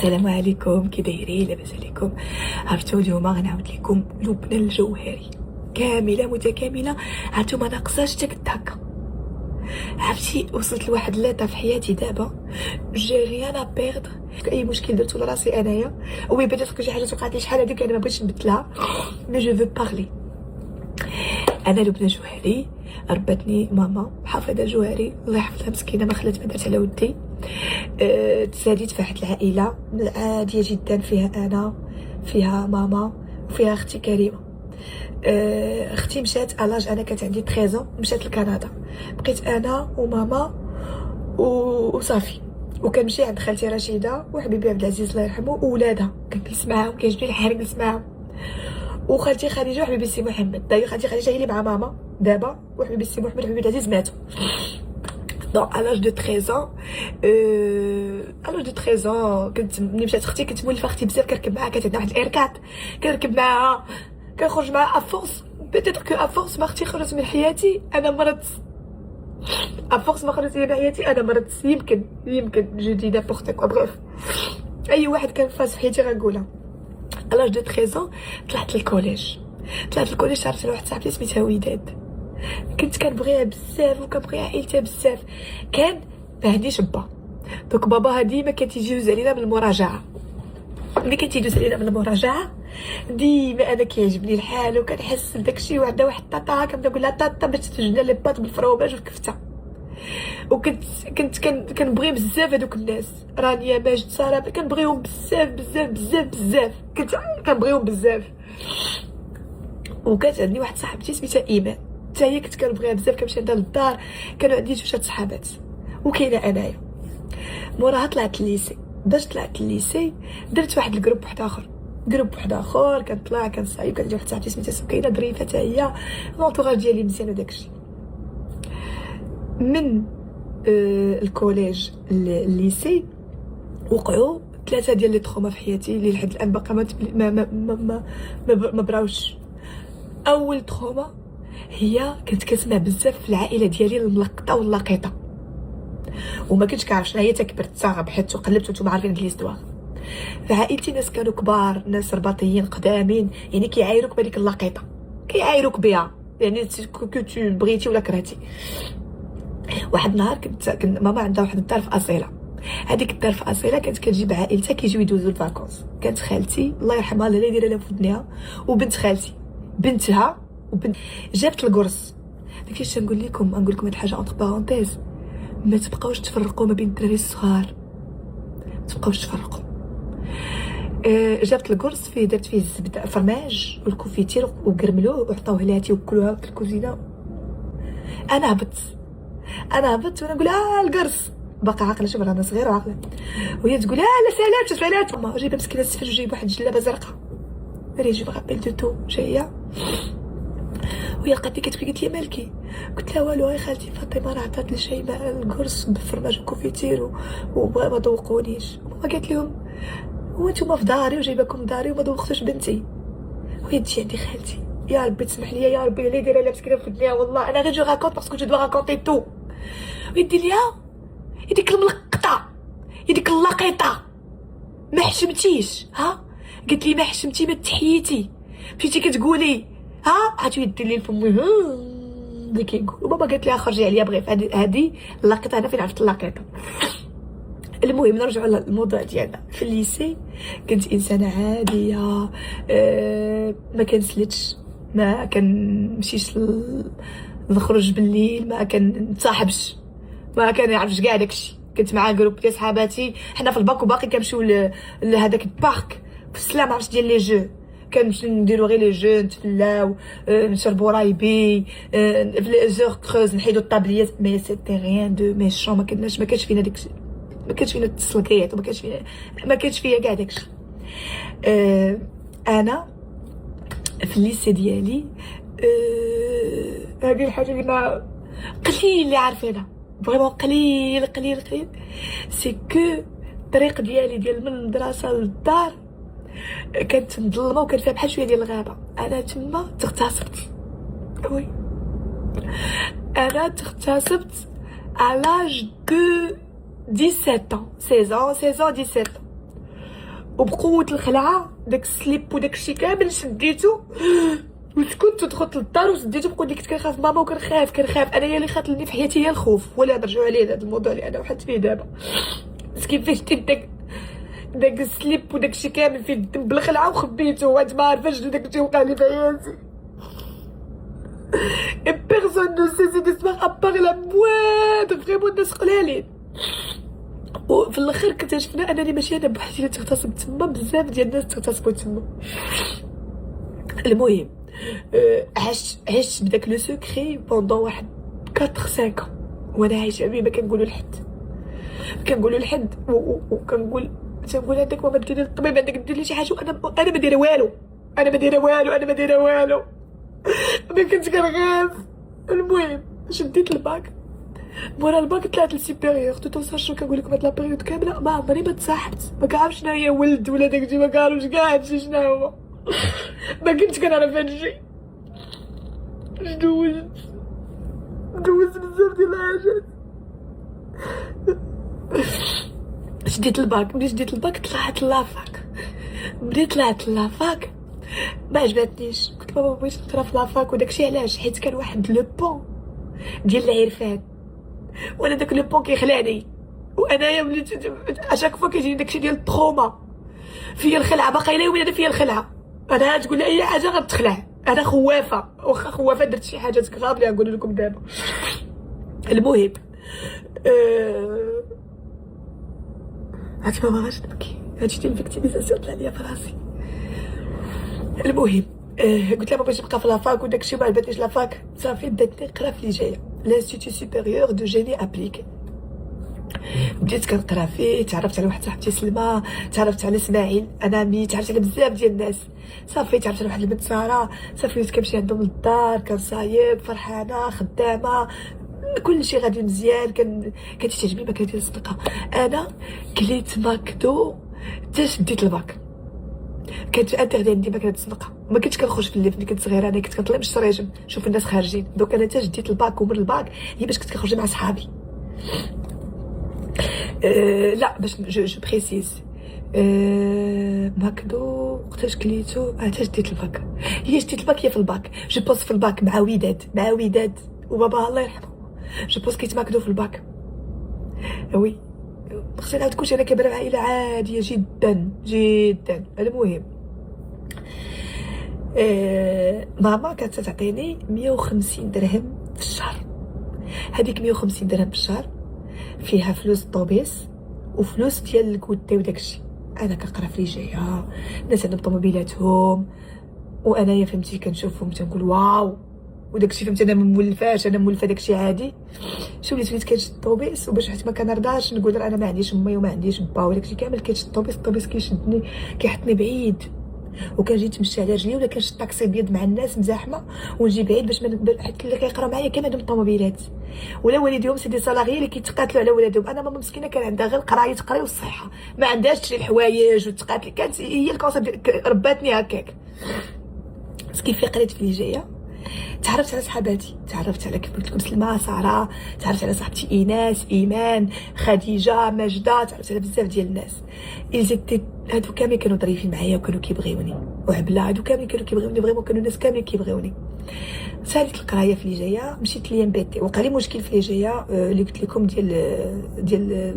السلام عليكم، كي دايرين؟ لاباس عليكم؟ عرفتوا اليوم غنعاود لكم لبنى الجوهري كامله متكامله. عرفتوا ما ناقصاش حتى قد هكا. عرفتي وصلت لواحد لاطا في حياتي دابا، جي ريان ا بيردر. اي مشكل درتو لراسي انايا، وي بدات شي حاجه وقعت لي شحال هذيك انا ما بغيتش نبدلها، مي جو فو بارلي. انا لبنى جوهري ربتني ماما حافظه جوهري الله يحفظها مسكينه، ما خلات ما دارت على ودي. تزاديت في واحد العائله عاديه جدا، فيها انا، فيها ماما، وفيها اختي كريمه. اختي مشات الاج، انا كانت عندي 13 مشات لكندا، بقيت انا وماما وصافي. وكنمشي عند خالتي رشيده وحبيبي عبد العزيز الله يرحمه وولادها، كنجلس معاهم، كيعجبني الحال نجلس معاهم. وخالتي خديجه وحبيبي السي محمد، داير خالتي خديجه هي اللي مع ماما دابا، وحبيبي السي محمد وحبيبي العزيز ماتوا. دونك à l'âge de 13 ans à l'âge de 13 ans كنت ملي مشات اختي كنت مولفه اختي بزاف، كنركب معاها، كانت عندنا واحد الاركات كنركب معاها، كنخرج معاها افورس. بيتيتر كو افورس ما اختي خرجت من حياتي انا مرضت، افورس ما خرجت من حياتي انا مرضت. يمكن جو دي نابورت كوا. بغيف اي واحد كان فاز في حياتي غنقولها. à l'âge de 13 ans طلعت للكوليج، عرفت واحد صاحبتي سميتها وداد، كنت كنبغيها بزاف وكنبغي عائلتها بزاف. كان ما عنديش با، دونك باباها ديما كان تيجوز علينا من المراجعه. ملي كان تيدوز علينا من المراجعه ديما انا كيعجبني الحال وكنحس بداكشي. وعندها واحد طاطا كنبدا نقول لها طاطا باش تجبنا لي باط بالفروماج والكفته. وكنت كنبغي بزاف هذوك الناس، رانيا ماجد ساره، كنبغيهم بزاف كنت كنبغيهم بزاف. وكانت عندي واحد صاحبتي سميتها ايمان، حتى هي كنت كنبغيها بزاف، كنمشي عندها للدار، كانوا عندي جوج صحابات وكاينه انايا. موراها طلعت الليسي، باش طلعت الليسي درت واحد الجروب واحد اخر كنطلع كنصايب. كان عندي واحد صاحبتي سميتها سكينه ظريفه حتى هي، لونطوراج ديالي مزيان وداكشي. من الكوليج الليسي وقعوا 3 ديال لي تروما في حياتي اللي لحد الان باقا ما براوش. اول تروما هي كنت كنسمع بزاف في العائله ديالي الملقطه واللقيطه، وما كنتش كنعرف شنو هي. تكبرت صاغ بحثت وقلبت وانتم عارفين هاد ليستوار. في عائلتي ناس كانوا كبار، ناس رباطيين قدامين، يعني كيعايروك بهذيك اللقيطه، كيعايروك بها، يعني كنتو بغيتي ولا كرهتي. واحد النهار كنت ماما عندها واحد الدار في اصيله، هذيك الدار في اصيله كانت كتجيب عائلتها كيجيو يدوزوا الفاكونس. كانت خالتي الله يرحمها الله يدير لها في ودنيها، وبنت خالتي بنتها جابت القرص. داكشي نقول لكم هاد الحاجه اونتر بارونتيز، ما تبقاوش تفرقوا ما بين الدراري الصغار، ما تبقاوش تفرقوا. جابت القرص فيه، درت فيه الزبده فرماج والكوفيتير وقرملوه وعطاوه لاتي وكلوها في الكوزينه. انا هبطت وانا نقول القرص باقا عاقله، شوف انا صغيره وعاقله، وهي تقول لا سالات ماما. جايبه مسكينه السفل وجايبه واحد الجلابه زرقاء ريجي مغابل دو تو جايه، وهي لقاتني كتبكي. قالت لي مالكي؟ قلت لها والو، غير خالتي فاطمه راه عطات لشيماء القرص بالفرماج وكوفيتير وما ذوقونيش. وماما قالت لهم وانتوما في داري وجايباكم داري وما ذوقتوش بنتي. وهي تجي عندي خالتي، يا ربي تسمح لي، يا ربي اللي دايره لها مسكينه في الدنيا. والله انا غير جو راكونت باسكو جو دو راكونتي تو. ويدي ليها يديك الملقطه يديك اللقيطه ما حشمتيش، ها؟ قلت لي ما حشمتي ما تحييتي، مشيتي كتقولي عاد يدير لي الفم اللي كيقول. وبابا قالت لي خرجي عليا بغيف. هذه اللقيطه انا فين عرفت اللقيطه. المهم نرجعوا للموضوع ديالنا. في الليسي كنت انسانه عاديه، ما كنسلتش، ما كنمشيش نخرج بالليل، ما كنتصاحبش، ما كنعرفش كاع داكشي. كنت مع جروب ديال صحاباتي حنا في الباك، وباقي كنمشيو لهداك البارك في السلام، عرفت ديال لي جو، كنمشيو نديرو غير لي جو، نتفلاو، نشربو رايبي، في لي زور كروز نحيدو الطابليات. مي سيتي ريان دو ميشون، ما كانش فينا داكشي، ما كانش فينا التسلقيات، وما كانش فيا كاع داكشي. انا في الليسي ديالي هذه الحاجه اللي ما قليل اللي عارفينها، فريمون قليل سي كو الطريق ديالي ديال من المدرسه للدار كانت مظلمه وكان فيها بحال شويه ديال الغابه. انا تما تغتصبت، وي انا تغتصبت à l'âge de 17 ans 16 ans 17 ans. وبقوه الخلعه داك السليب وداك الشيء كامل شديتو وسكت ودخلت للدار وسديتو. بقول لك كنت كنخاف ماما وكنخاف انايا اللي خاطلني في حياتي هي الخوف. ولا نرجعوا عليه هذا الموضوع اللي انا وحدت فيه دابا. بس كيفاش شديت داك السليب وداك الشيء كامل فيه الدم بالخلعه وخبيته وانت ما عارفاش داك الشيء وقع لي في حياتي. Et personne ne sait cette histoire à part la moindre. فريمون الناس قلالين. وفي الاخر اكتشفنا انني ماشي انا بوحدي اللي تغتصب تما، بزاف ديال الناس تغتصبوا تما. المهم عشت بداك لو سوكري بوندون واحد 4-5 وانا عايشه به. ما كنقولوا لحد وكنقول تنقول عندك ماما ديري للطبيب، عندك دير لي شي حاجه. وانا ما دايره والو. انا كنت كنخاف. المهم شديت الباك. مورا الباك طلعت للسيبيريور تو ساشو. كنقول لكم هاد لابيريود كامله ما عمري ما تصاحبت، ما كنعرفش شنو هي ولد ولا داكشي، ما كنعرفش كاع هادشي شنو هو. ما كنتش كنعرف هادشي. دوزت بزاف ديال الحاجات. شديت الباك. ملي شديت الباك طلعت لافاك. ملي طلعت لافاك ما عجبتنيش. قلت بابا بغيت نقرا في لافاك. وداكشي علاش؟ حيت كان واحد لو بون ديال العرفان وانا داك لو بون كيخلعني. وانايا وليت اشاك فوا كيجيني داكشي ديال التروما. فيا الخلعه باقا الى يومنا فيا الخلعه. انا تقول لي اي حاجه غتخلع. انا خوافه، واخا خوافه درت شي حاجات كغاب اللي غنقول لكم دابا. المهم هاتي ماما غاش نبكي. هادشي ديال الفيكتيميزاسيون طلع ليا في راسي. المهم قلت لها بغيت نبقى في لافاك وداكشي ما عجبتنيش لافاك. صافي بدات نقرا في اللي جايه لانستيتو سوبيريور دو جيني ابليكي. بديت كنقرا فيه. تعرفت على واحد صاحبتي سلمى، تعرفت على اسماعيل انامي، تعرفت على بزاف ديال الناس. صافي تعرفت على واحد البنت ساره. صافي وليت كنمشي عندهم للدار، كنصايب فرحانه خدامه كلشي غادي مزيان. كانت تعجبني ماكله ديال الصدقه. انا كليت ماكدو حتى شديت الباك. كانت انتردي عندي ماكله الصدقه. ما كنتش كنخرج في الليل ملي كنت صغيره. انا كنت كنطلع نشري ريجم نشوف الناس خارجين. دوك انا حتى شديت الباك. ومن الباك هي باش كنت كنخرج مع صحابي. لا باش جو بريسيز. ماكدو وقتاش كليتو حتى شديت الباك. هي شديت الباك هي في الباك. جو بوس في الباك مع وداد وبابا الله يرحمه. جو بوس كيت ماكدو في الباك. وي خصني نعاود كلشي. انا كبيره عائله عاديه جدا. المهم ماما كانت تعطيني 150 درهم في الشهر. هذيك 150 درهم في الشهر فيها فلوس الطوبيس وفلوس ديال الكوتي وداكشي. انا كنقرا في اللي جايه. الناس عندهم طوموبيلاتهم وانايا فهمتي كنشوفهم تنقول واو. وداكشي فهمت انا مولفاش. انا مولفه داكشي عادي. شو وليت كنشد الطوبيس وباش حيت ما كنرضاش نقول انا ما عنديش امي وما عنديش با وداكشي كامل. كنشد الطوبيس كيشدني كيحطني بعيد. وكنجي تمشي على رجلي ولا كنشد طاكسي بيض مع الناس مزاحمه ونجي بعيد باش حيت اللي كيقراو معايا كامل عندهم طوموبيلات ولا والديهم سي دي سالاريي اللي كيتقاتلوا على ولادهم. انا ماما مسكينه كان عندها غير القرايه تقري والصحه، ما عندهاش تشري الحوايج وتقاتل. كانت هي الكونسيبت رباتني هكاك. بس كيف قريت في اللي جايه تعرفت على صحاباتي. تعرفت على كيف قلت لكم سلمى، ساره، تعرفت على صاحبتي ايناس، ايمان، خديجه، ماجده. تعرفت على بزاف ديال الناس. هادو كاملين كانوا ظريفين معايا وكانوا كيبغيوني. وعبله هادو كاملين كانوا كيبغيوني فريمون. كانوا الناس كاملين كيبغيوني. ساليت القرايه في اللي جايه. مشيت لي ام بي تي. وقع لي مشكل في اللي جايه اللي قلت لكم ديال